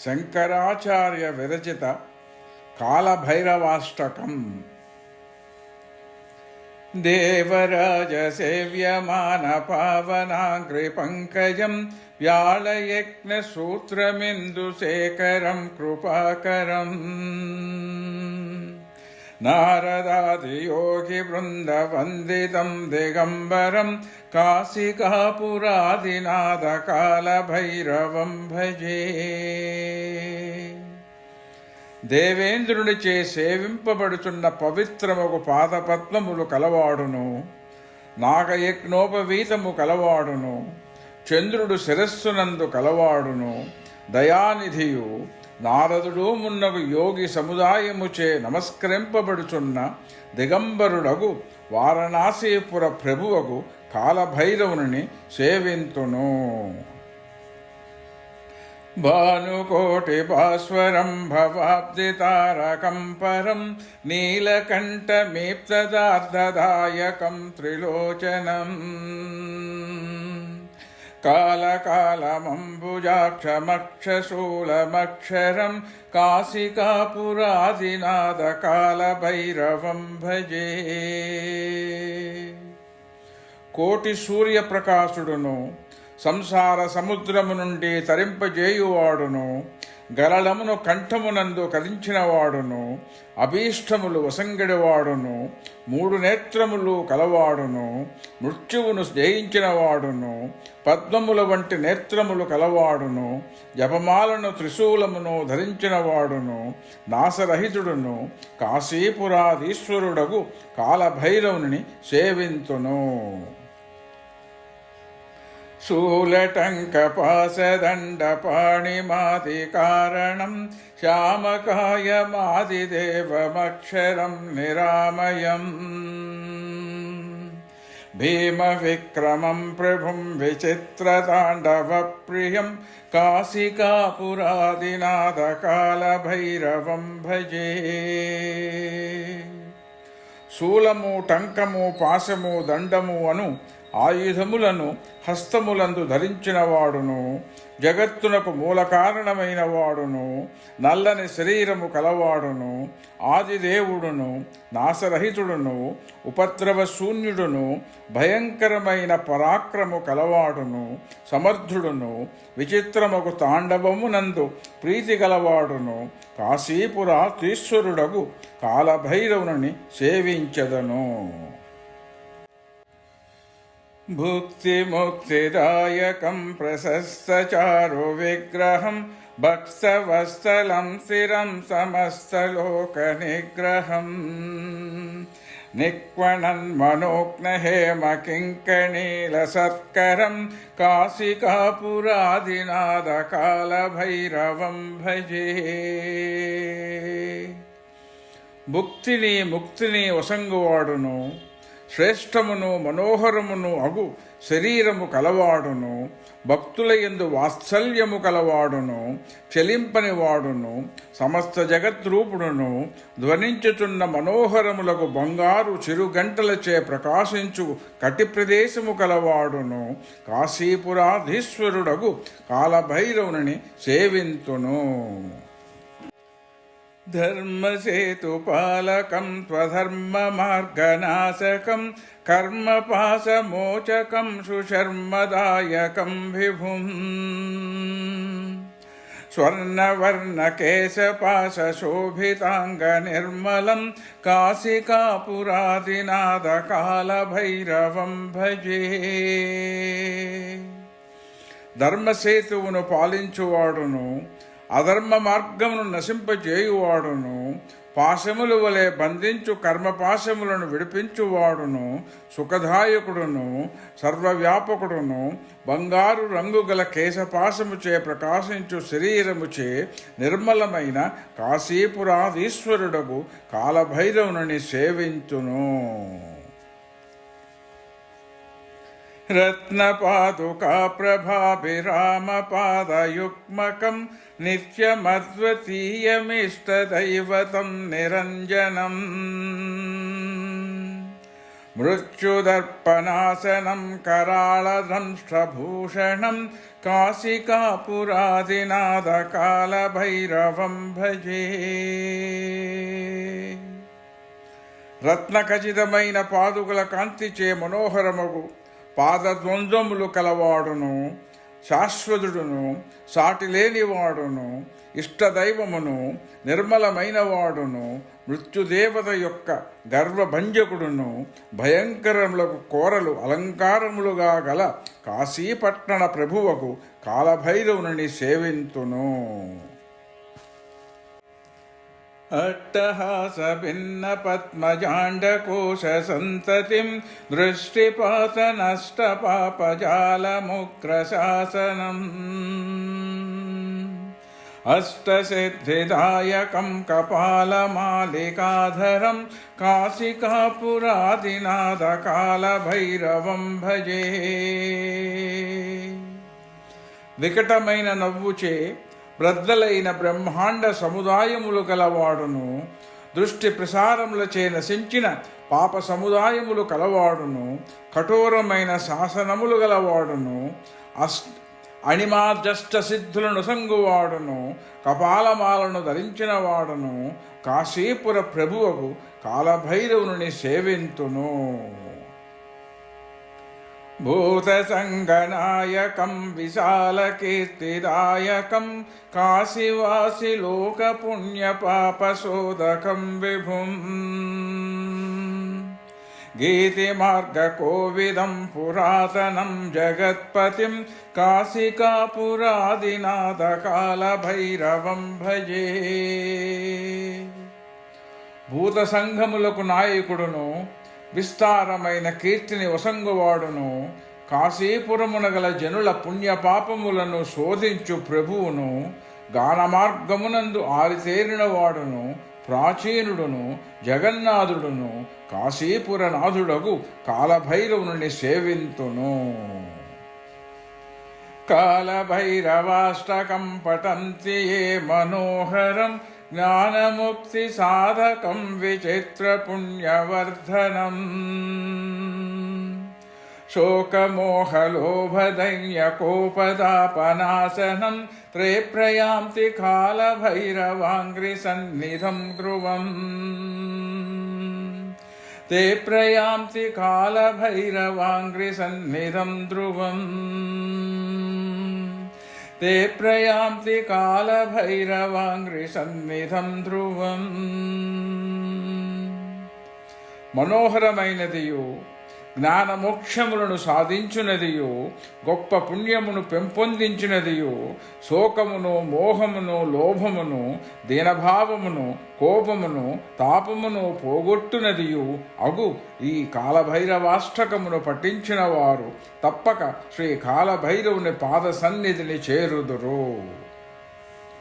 శంకరాచార్య విరచిత కాళభైరవాష్టకం. దేవరాజ సేవ్యమాన పావనాగ్రి పంకజం వ్యాళయజ్ఞ సూత్రమిందు శేఖరం కృపాకరం నారదాది యోగి బృంద వందితం దిగంబరం కాశికాపురాదినాథ కాళభైరవం భజే. దేవేంద్రునిచే సేవింపబడుచున్న పవిత్రముగు పాదపద్మములు కలవాడును, నాగయజ్ఞోపవీతము కలవాడును, చంద్రుడు శిరస్సునందు కలవాడును, దయానిధియు నారదుడు మున్నగు యోగి సముదాయముచే నమస్కరింపబడుచున్న దిగంబరుడగు వారణాసీపుర ప్రభువగు కాళభైరవుని సేవింతును. భానుకోటి భాస్వరం భవాబ్దితారకం పరం నీలకంఠమీప్తదార్ధదాయకం త్రిలోచనం కాళకాళమంబుజాక్షమక్షశూలమక్షరం కాశికాపురాదినాథ కాళభైరవం భజే. కోటి సూర్యప్రకాశుడును, సంసార సముద్రము నుండి తరింపజేయువాడును, గరళమును కంఠమునందు కదించినవాడును, అభీష్టములు వసంగడివాడును, మూడు నేత్రములు కలవాడును, మృత్యువును జయించినవాడును, పద్మముల వంటి నేత్రములు కలవాడును, జపమాలను త్రిశూలమును ధరించినవాడును, నాశరహితుడును, కాశీపురాధీశ్వరుడగు కాళభైరవుని సేవింతును. శూలటంకపాశదండపాణిమాదికారణం శ్యామకాయమాదిదేవమక్షరం నిరామయం భీమవిక్రమం ప్రభుం విచిత్రతాండవప్రియం కాశికాపురాదినాథ కాళభైరవం భజే. శూలము, టంకము, పాశము, దండము అను ఆయుధములను హస్తములందు ధరించినవాడును, జగత్తునకు మూల కారణమైన వాడును, నల్లని శరీరము కలవాడును, ఆదిదేవుడును, నాశరహితుడును, ఉపద్రవశూన్యుడును, భయంకరమైన పరాక్రము కలవాడును, సమర్థుడును, విచిత్రముకు తాండవమునందు ప్రీతి గలవాడును, కాశీపురాధీశ్వరుడగు కాళభైరవుని సేవించదను. భుక్తిముక్తిదాయకం ప్రశస్తచారు విగ్రహం భక్తవత్సలం స్థిరం సమస్తలోక నిగ్రహం నిక్వణన్మనోజ్ఞహేమ కింకణీల సత్కరం కాశికాపురాదినాథ కాళభైరవం భజే. భుక్తిని ముక్తిని వసంగువాడును, శ్రేష్టమును మనోహరమును అగు శరీరము కలవాడును, భక్తుల యందు వాత్సల్యము కలవాడును, చెలింపని వాడును, సమస్త జగద్రూపుడును, ధ్వనించుచున్న మనోహరములకు బంగారు చిరుగంటలచే ప్రకాశించు కటి ప్రదేశము కలవాడును, కాశీపురాధీశ్వరుడగు కాళభైరవుని సేవింతును. ధర్మసేతుపాలకం స్వధర్మ మార్గనాశకం కర్మపాశమోచకం సుశర్మదాయకం విభుం స్వర్ణవర్ణకేశపాశోభితాంగ నిర్మలం కాశికాపురాదినాథ కాళభైరవం భజే. ధర్మసేతువును పాలించువాడును, అధర్మ మార్గమును నశింపజేయువాడును, పాశముల వలె బంధించు కర్మపాశములను విడిపించువాడును, సుఖదాయకుడును, సర్వవ్యాపకుడును, బంగారు రంగు గల కేశపాశముచే ప్రకాశించు శరీరముచే నిర్మలమైన కాశీపురాధీశ్వరుడగు కాళభైరవుని సేవింతును. రత్నపాదుకా ప్రభాభిరామపాదయుగ్మకం నిత్యమద్వితీయమిష్టదైవతం నిరంజనం మృత్యుదర్పనాశనం कराळदंष्ट्रभूषणं काशिकापुरादिनाथकालभैरवं भजे. రత్నఖచితమైన పాదుకల కాంతిచే మనోహరమగు పాదద్వంద్వములు కలవాడును, శాశ్వతుడును, సాటిలేనివాడును, ఇష్టదైవమును, నిర్మలమైన వాడును, మృత్యుదేవత యొక్క గర్వభంజకుడును, భయంకరములకు కోరలు అలంకారములుగా గల కాశీపట్టణ ప్రభువకు కాలభైరవుని సేవింతును. అట్టహాస భిన్న పద్మజాండకోశ సంతతిం దృష్టిపాత నష్ట పాపజాలముగ్రశాసనం అష్టసిద్ధిదాయకం కపాలమాలికాధరం కాశికాపురాదినాథకాలభైరవం భజే. వికటమైన నవ్వుచే బ్రద్దలైన బ్రహ్మాండ సముదాయములు గలవాడును, దృష్టి ప్రసారములచే నశించిన పాప సముదాయములు కలవాడును, కఠోరమైన శాసనములు గలవాడును, అణిమార్జష్ట సిద్ధులను సంగువాడును, కపాలమాలను ధరించిన వాడును, కాశీపుర ప్రభువుకు కాలభైరవుని సేవింతును. భూతసంగనాయకం విశాలకీర్తిదాయకం కాశీవాసి లోకపుణ్యపాపశోధకం విభుం గీతిమార్గకోవిదం పురాతనం జగత్పతిం కాశికాపురాదినాథకాలభైరవం భజే. భూతసంఘములకు నాయకుడును, విస్తారమైన కీర్తిని వసంగువాడును, కాశీపురమున గల జనుల పుణ్యపాపములను శోధించు ప్రభువును, గానమార్గమునందు ఆరితేరినవాడును, ప్రాచీనుడును, జగన్నాథుడును, కాశీపురనాథుడగు కాలభైరవుని సేవింతును. కాలభైరవాష్టకం పఠంతి ఏ మనోహరం జ్ఞానముక్తి సాధకం విచిత్ర పుణ్యవర్ధనం శోకమోహలోభదైన్యకోపదాపనాశనం త్రైప్రయాంతి కాలభైరవాంగ్రి సన్నిధం ధ్రువం ते प्रयांति कालभैरवांग्रि सन्निधं ध्रुवं ते प्रयांति कालभैरवांग्रि सन्निधं ध्रुवं. మనోహరమైనదియు జ్ఞానమోక్షములను సాధించునదియు గొప్ప పుణ్యమును పెంపొందించినదియు శోకమును మోహమును లోభమును దీనభావమును కోపమును తాపమును పోగొట్టునదియు అగు ఈ కాలభైరవాష్టకమును పఠించిన వారు తప్పక శ్రీ కాలభైరవుని పాద సన్నిధిని చేరుదురు.